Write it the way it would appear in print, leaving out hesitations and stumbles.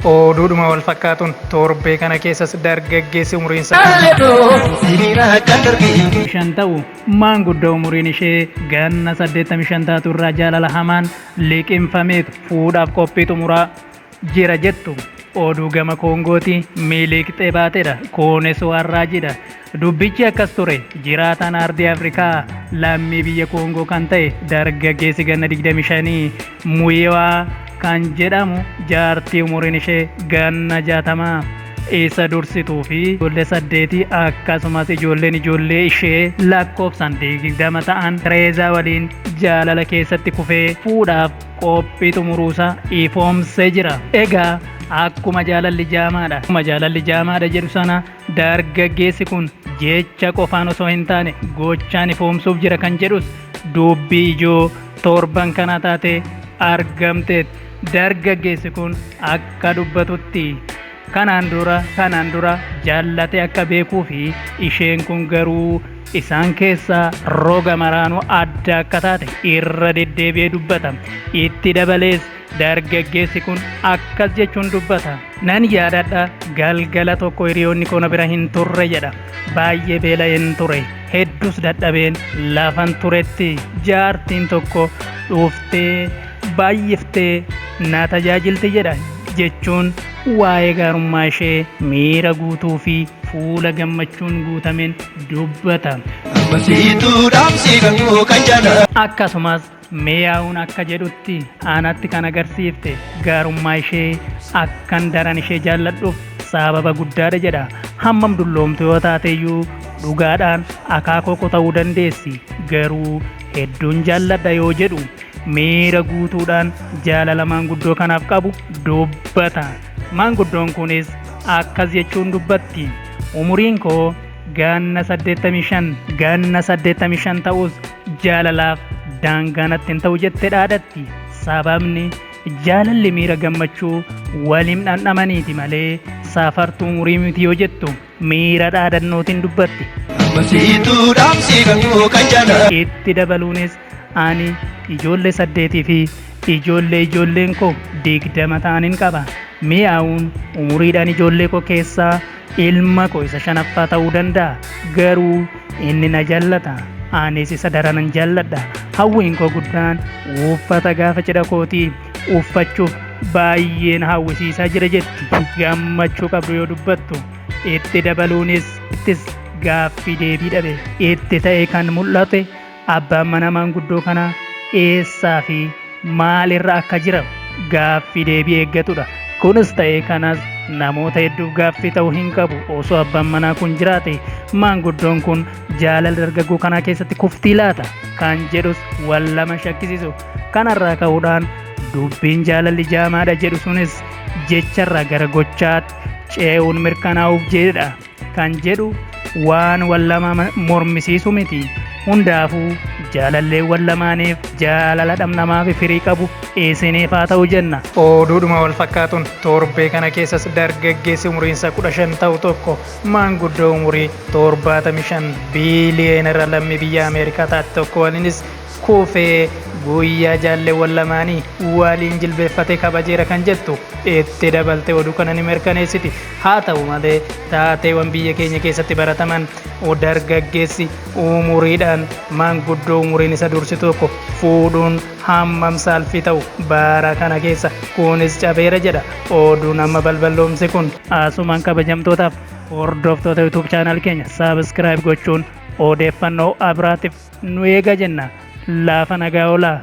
Oduudhuma wal fakkaatuun torbee kana keessas dargaggeessi umriin shan ta'u maanguddoo umriin ishee ganna 85 taatu irraa jaalala hamaan liqimfameetu fuudhaaf qophii xumuraa jira jettu. Oduu gama Koongooti miliqxee baateedha. Koones warraajidha. Dubbichi akkas ture. Jiraataan aardii Afrikaa lammii biyya Koongoo kan ta'e dargaggeessi ganna 25 Muyiwaa kan jedhamu jaartii umuriin ishee ganna 60 isa dursituu fi ijoollee 8 akkasumas ijoollee ishee lakkoofsaan 20 ta'an Tireezaa waliin jaalala keessatti kufee fuudhaaf qophii xumuruusaa ifoomsee jira. Egaa akkuma jaalalli jaamaadha jedhu sana dargaggeessi kun jecha qofaan osoo hin taane gochaan ifoomsuuf jira kan jedhus dubbii ijoo torban kana taate argamte. Dargaggeessi kun akka dubbatutti kanaan dura jaallatee akka beekuu fi isheen kun garuu isaan keessaa roga maraanuu adda akka taate irra deddeebi'ee dubbata. Itti dabalees dargaggeessi kun akkas jechuun dubbata. Nan yaadadha galgala tokko hiriyoonni koo na bira hin turre jedha. Baay'ee beela'een ture. Hedduus dadhabeen lafan turetti jaartiin tokko dhuftee baay'iftee na tajaajilti jedha jechuun waa'ee gaarummaa ishee miira guutuu fi fuula gammachuun guutameen dubbata. Akkasumas mi'aawun akka jedhutti anatti kan agarsiifte gaarummaa ishee akkan daran ishee jaalladhuuf sababa guddaadha jedha. Hammam dulloomtu yoo taateyyuu dhugaadhaan akaakoo koo ta'uu dandeessi, garuu hedduun jaalladha yoo jedhu miira guutuudhaan jaalala maanguddoo kanaaf qabu dubbata. Maanguddoon kunis akkas jechuun dubbatti. Umuriin koo ganna 85 ta'us jaalalaaf daangaanatti hin ta'u jettee dhaadatti. Sababni jaalalli miira gammachuu waliin dhandhamaniiti malee safartuu umurii miti yoo jettu miira dhaadannootiin dubbatti. Itti dabaluunis ani ijoollee 8 fi ijoolleen koo 20 ta'aniin qaba. Mi'aawun umuriidhaan ijoollee koo keessaa ilma koo isa 5ffaa ta'uu danda'a. Garuu inni na jaallata. Anis isa daranan jaalladha. Hawwiin koo guddaan uffata gaafa cidha kootii uffachuuf baay'een hawwisiisaa jira jetti. Gammachuu qabdu yoo dubbattu. Itti dabaluunis ittis gaaffii deebii dhabe. Itti ta'e kan mul'ate abbaan mana maanguddoo kanaa eessaa fi maalirra akka jira gaaffii deebii eeggatudha. Kunis ta'e kanas namoota hedduuf gaaffii ta'uu hin qabu. Osoo abbaan manaa kun jiraate maanguddoon kun jaalala dargaggoo kanaa keessatti kuftii laata kan jedhus wal lama shakkisiisu. Kanarraa ka'uudhaan dubbiin jaalalli jaamaadha jedhu sunis jecharraa gara gochaatti ce'uun mirkanaa'uuf jedha kan jedhu waan wal lama mormisiisu miti. Hundaafuu jaalallee wal lamaaniif jaalala dhamnamaa fi firii qabu isiniif haa ta'u jenna. Oduudhuma wal fakkaatuun torbee kana keessas dargaggeessi umriinsa 15 ta'u tokko maanguddoo umurii 75 biiliyoonera lammii biyya Ameerikaa taate tokko waliinis kuufee guyyaa jaallee wal lamaanii waliin jilbeeffatee kabajeera kan jettu itti dabaltee oduu kana ni mirkaneessiti. Haa ta'u malee taateewwan biyya keenya keessatti barataman dargaggeessi umuriidhaan maanguddoo umuriin isa dursi tokko fuudhuun hammam saalfii ta'u bara kana keessa kunis cabeera jedha. Oduun amma balballoomse kun asumaan kabajamtootaaf hordoftoota YouTube channel keenya subscribe gochuun odeeffannoo abiraatiif nu eega jenna. Laafa nagaa oolaa.